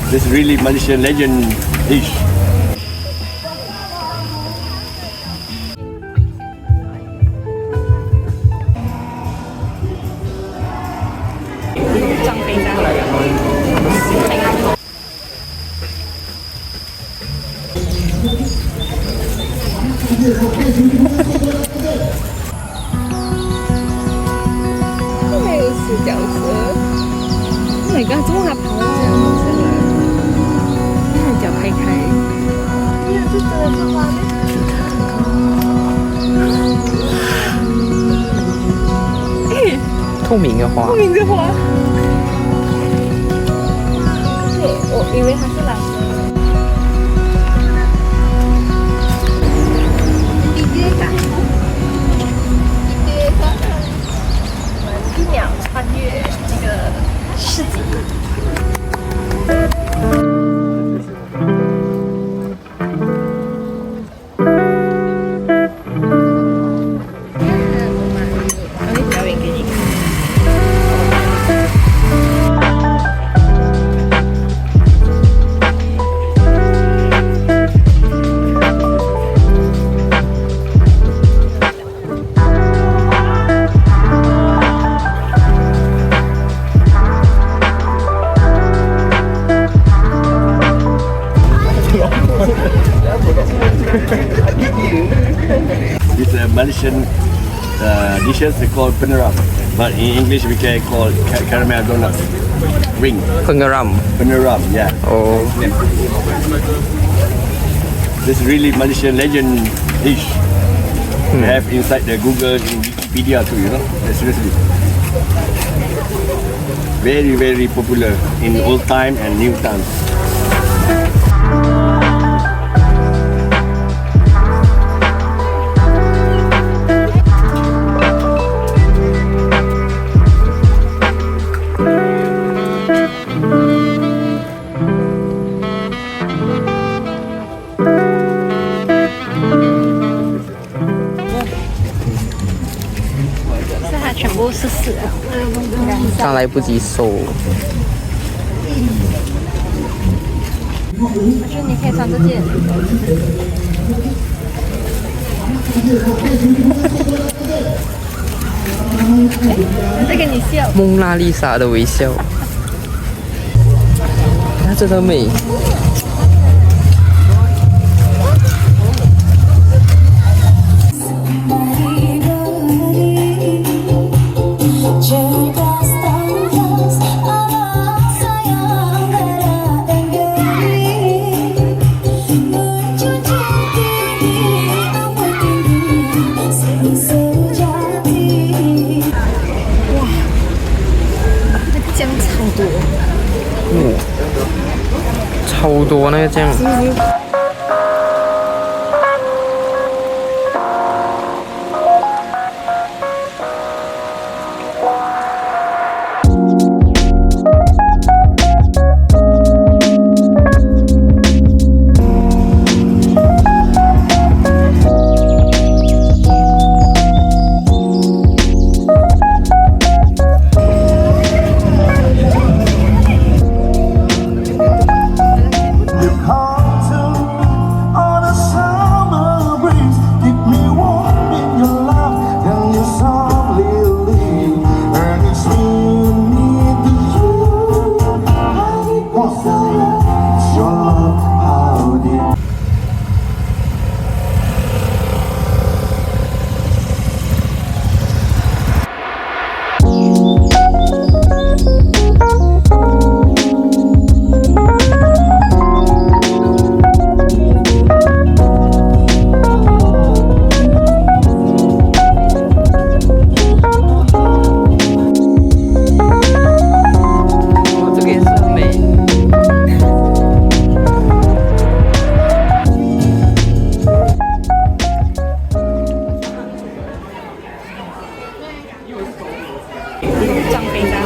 This really Malaysian legend dish. Oh my god，四脚蛇！Oh my god，怎么还跑这样子了？看脚开开。哎呀，这真的是花呢。哎，透明的花。透明的花。对，我以为它是蓝色。1秒穿越这个市集。我会表演给你看。This Malaysian dishes they call peneram, but in English we can call caramel donut ring. 喷个 ram。 Peneram, yeah. 哦， This really Malaysian legend dish. They have inside the Google in Wikipedia too, you know. Seriously. Very, very popular in old time and new time.是它全部是死的。它来不及收。我觉得你可以穿这件。哎，在跟你笑。蒙娜丽莎的微笑。它真的美。姜超多，超多那个酱。张飞张。